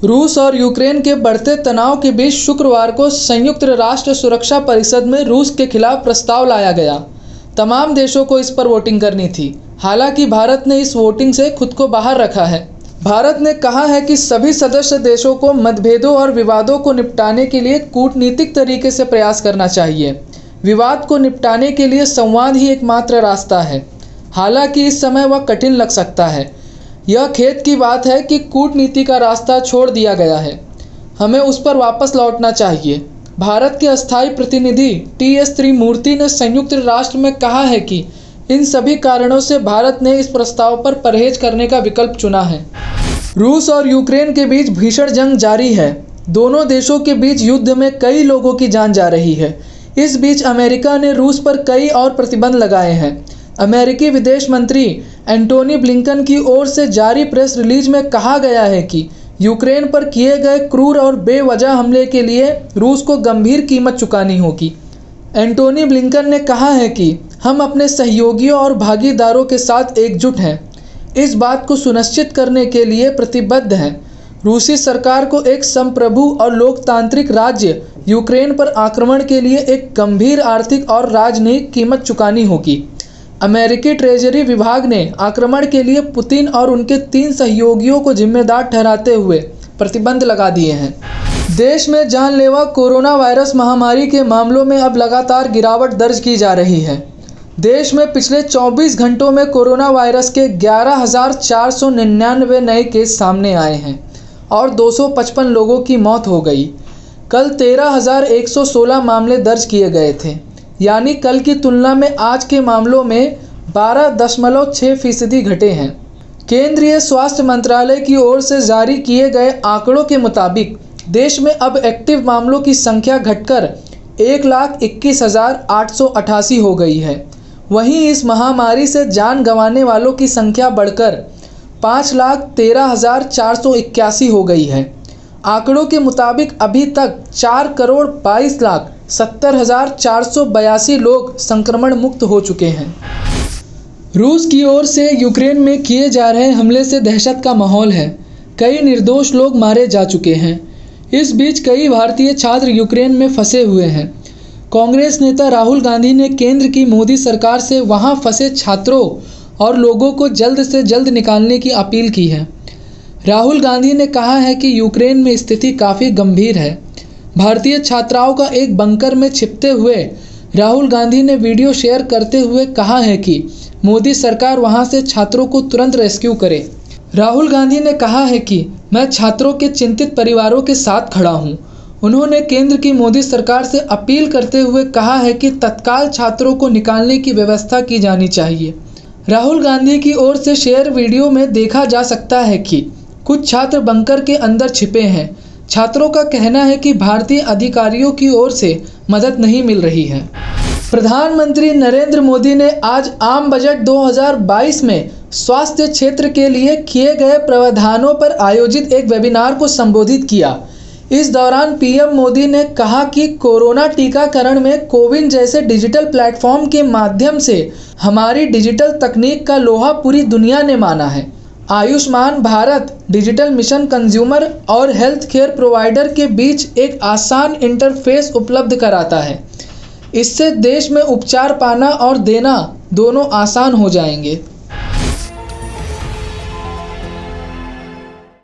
रूस और यूक्रेन के बढ़ते तनाव के बीच शुक्रवार को संयुक्त राष्ट्र सुरक्षा परिषद में रूस के खिलाफ प्रस्ताव लाया गया। तमाम देशों को इस पर वोटिंग करनी थी। हालांकि भारत ने इस वोटिंग से खुद को बाहर रखा है। भारत ने कहा है कि सभी सदस्य देशों को मतभेदों और विवादों को निपटाने के लिए कूटनीतिक तरीके से प्रयास करना चाहिए। विवाद को निपटाने के लिए संवाद ही एकमात्र रास्ता है। हालांकि इस समय वह कठिन लग सकता है। यह खेद की बात है कि कूटनीति का रास्ता छोड़ दिया गया है। हमें उस पर वापस लौटना चाहिए। भारत के अस्थायी प्रतिनिधि TS त्रिमूर्ति ने संयुक्त राष्ट्र में कहा है कि इन सभी कारणों से भारत ने इस प्रस्ताव पर परहेज करने का विकल्प चुना है। रूस और यूक्रेन के बीच भीषण जंग जारी है। दोनों देशों के बीच युद्ध में कई लोगों की जान जा रही है। इस बीच अमेरिका ने रूस पर कई और प्रतिबंध लगाए हैं। अमेरिकी विदेश मंत्री एंटोनी ब्लिंकन की ओर से जारी प्रेस रिलीज में कहा गया है कि यूक्रेन पर किए गए क्रूर और बेवजह हमले के लिए रूस को गंभीर कीमत चुकानी होगी। एंटोनी ब्लिंकन ने कहा है कि हम अपने सहयोगियों और भागीदारों के साथ एकजुट हैं, इस बात को सुनिश्चित करने के लिए प्रतिबद्ध हैं। रूसी सरकार को एक संप्रभु और लोकतांत्रिक राज्य यूक्रेन पर आक्रमण के लिए एक गंभीर आर्थिक और राजनयिक कीमत चुकानी होगी। अमेरिकी ट्रेजरी विभाग ने आक्रमण के लिए पुतिन और उनके 3 सहयोगियों को जिम्मेदार ठहराते हुए प्रतिबंध लगा दिए हैं। देश में जानलेवा कोरोना वायरस महामारी के मामलों में अब लगातार गिरावट दर्ज की जा रही है। देश में पिछले 24 घंटों में कोरोना वायरस के 11,499 नए केस सामने आए हैं और 255 लोगों की मौत हो गई। कल 13,116 मामले दर्ज किए गए थे, यानी कल की तुलना में आज के मामलों में 12.6% घटे हैं। केंद्रीय स्वास्थ्य मंत्रालय की ओर से जारी किए गए आंकड़ों के मुताबिक देश में अब एक्टिव मामलों की संख्या घटकर 1,21,888 हो गई है। वहीं इस महामारी से जान गंवाने वालों की संख्या बढ़कर 5,13,481 हो गई है। आंकड़ों के मुताबिक अभी तक 4,22,70,482 लोग संक्रमण मुक्त हो चुके हैं। रूस की ओर से यूक्रेन में किए जा रहे हमले से दहशत का माहौल है। कई निर्दोष लोग मारे जा चुके हैं। इस बीच कई भारतीय छात्र यूक्रेन में फंसे हुए हैं। कांग्रेस नेता राहुल गांधी ने केंद्र की मोदी सरकार से वहां फंसे छात्रों और लोगों को जल्द से जल्द निकालने की अपील की है। राहुल गांधी ने कहा है कि यूक्रेन में स्थिति काफ़ी गंभीर है। भारतीय छात्राओं का एक बंकर में छिपते हुए राहुल गांधी ने वीडियो शेयर करते हुए कहा है कि मोदी सरकार वहां से छात्रों को तुरंत रेस्क्यू करे। राहुल गांधी ने कहा है कि मैं छात्रों के चिंतित परिवारों के साथ खड़ा हूं। उन्होंने केंद्र की मोदी सरकार से अपील करते हुए कहा है कि तत्काल छात्रों को निकालने की व्यवस्था की जानी चाहिए। राहुल गांधी की ओर से शेयर वीडियो में देखा जा सकता है कि कुछ छात्र बंकर के अंदर छिपे हैं। छात्रों का कहना है कि भारतीय अधिकारियों की ओर से मदद नहीं मिल रही है। प्रधानमंत्री नरेंद्र मोदी ने आज आम बजट 2022 में स्वास्थ्य क्षेत्र के लिए किए गए प्रावधानों पर आयोजित एक वेबिनार को संबोधित किया। इस दौरान पीएम मोदी ने कहा कि कोरोना टीकाकरण में कोविन जैसे डिजिटल प्लेटफॉर्म के माध्यम से हमारी डिजिटल तकनीक का लोहा पूरी दुनिया ने माना है। Ayushman Bharat digital mission consumer और हेल्थ केयर प्रोवाइडर के बीच एक आसान इंटरफेस उपलब्ध कराता है। इससे देश में उपचार पाना और देना दोनों आसान हो जाएंगे।